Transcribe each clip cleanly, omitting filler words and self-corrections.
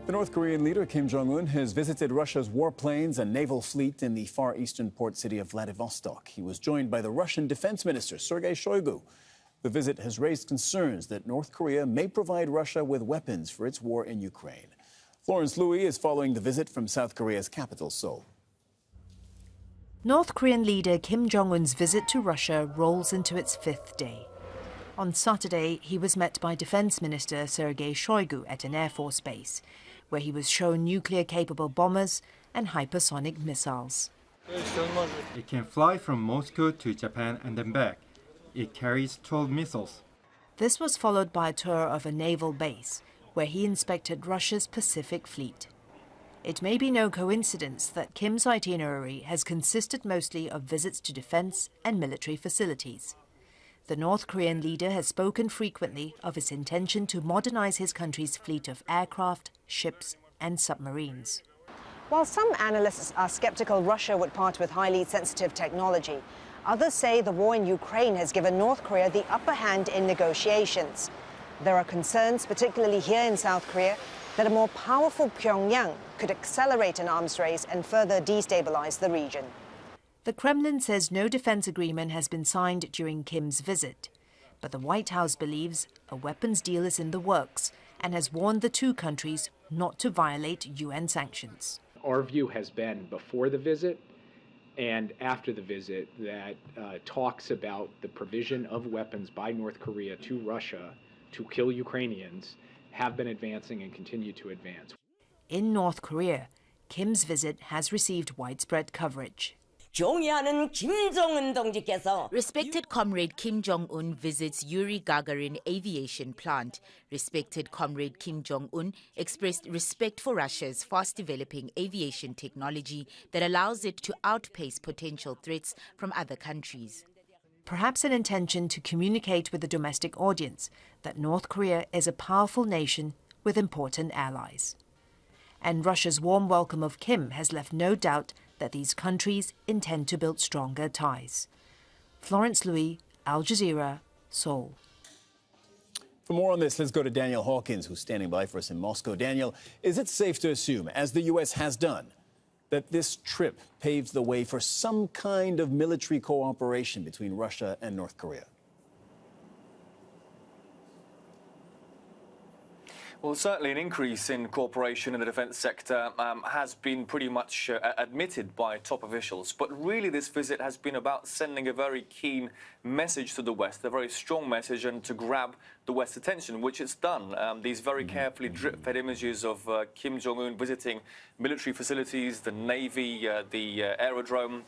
The North Korean leader Kim Jong Un has visited Russia's warplanes and naval fleet in the far eastern port city of Vladivostok. He was joined by the Russian defense minister, Sergei Shoigu. The visit has raised concerns that North Korea may provide Russia with weapons for its war in Ukraine. Florence Looi is following the visit from South Korea's capital, Seoul. North Korean leader Kim Jong Un's visit to Russia rolls into its fifth day. On Saturday, he was met by Defense Minister Sergei Shoigu at an Air Force base, where he was shown nuclear-capable bombers and hypersonic missiles. It can fly from Moscow to Japan and then back. It carries 12 missiles. This was followed by a tour of a naval base, where he inspected Russia's Pacific Fleet. It may be no coincidence that Kim's itinerary has consisted mostly of visits to defense and military facilities. The North Korean leader has spoken frequently of his intention to modernize his country's fleet of aircraft, ships and submarines. While some analysts are skeptical Russia would part with highly sensitive technology, others say the war in Ukraine has given North Korea the upper hand in negotiations. There are concerns, particularly here in South Korea, that a more powerful Pyongyang could accelerate an arms race and further destabilize the region. The Kremlin says no defense agreement has been signed during Kim's visit, but the White House believes a weapons deal is in the works and has warned the two countries not to violate UN sanctions. Our view has been before the visit and after the visit that talks about the provision of weapons by North Korea to Russia to kill Ukrainians have been advancing and continue to advance. In North Korea, Kim's visit has received widespread coverage. Respected Comrade Kim Jong Un visits Yuri Gagarin Aviation Plant. Respected Comrade Kim Jong Un expressed respect for Russia's fast-developing aviation technology that allows it to outpace potential threats from other countries. Perhaps an intention to communicate with the domestic audience that North Korea is a powerful nation with important allies. And Russia's warm welcome of Kim has left no doubt that these countries intend to build stronger ties. Florence Looi, Al Jazeera, Seoul. For more on this, let's go to Daniel Hawkins, who's standing by for us in Moscow. Daniel, is it safe to assume, as the U.S. has done, that this trip paves the way for some kind of military cooperation between Russia and North Korea? Well, certainly an increase in cooperation in the defence sector has been pretty much admitted by top officials. But really this visit has been about sending a very keen message to the West, a very strong message, and to grab the West's attention, which it's done. These very carefully drip-fed images of Kim Jong Un visiting military facilities, the Navy, the aerodrome,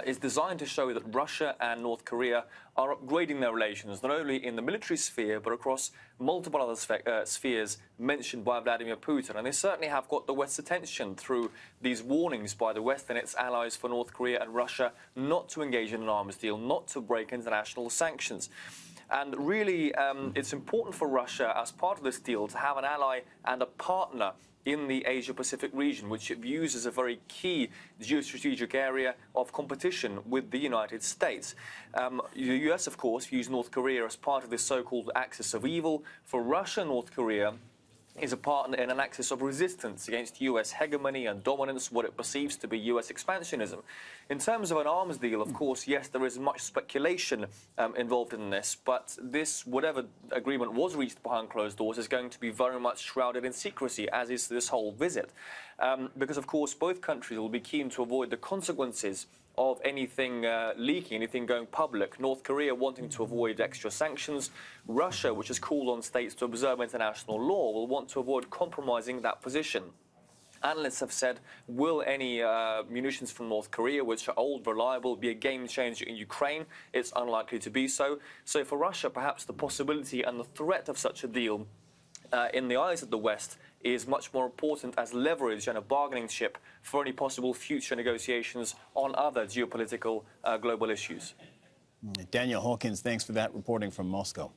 is designed to show that Russia and North Korea are upgrading their relations, not only in the military sphere, but across multiple other spheres mentioned by Vladimir Putin. And they certainly have got the West's attention through these warnings by the West and its allies for North Korea and Russia not to engage in an arms deal, not to break international sanctions. And really, it's important for Russia, as part of this deal, to have an ally and a partner in the Asia-Pacific region, which it views as a very key geostrategic area of competition with the United States. The US, of course, views North Korea as part of this so-called axis of evil. For Russia, North Korea is a partner in an axis of resistance against US hegemony and dominance, what it perceives to be US expansionism. In terms of an arms deal, of course, yes, there is much speculation involved in this, but this, whatever agreement was reached behind closed doors, is going to be very much shrouded in secrecy, as is this whole visit. Because, of course, both countries will be keen to avoid the consequences of anything leaking, anything going public. North Korea wanting to avoid extra sanctions. Russia, which has called on states to observe international law, will want to avoid compromising that position. Analysts have said, will any munitions from North Korea, which are old, reliable, be a game changer in Ukraine? It's unlikely to be so. So for Russia, perhaps the possibility and the threat of such a deal in the eyes of the West is much more important as leverage and a bargaining chip for any possible future negotiations on other geopolitical global issues. Daniel Hawkins, thanks for that reporting from Moscow.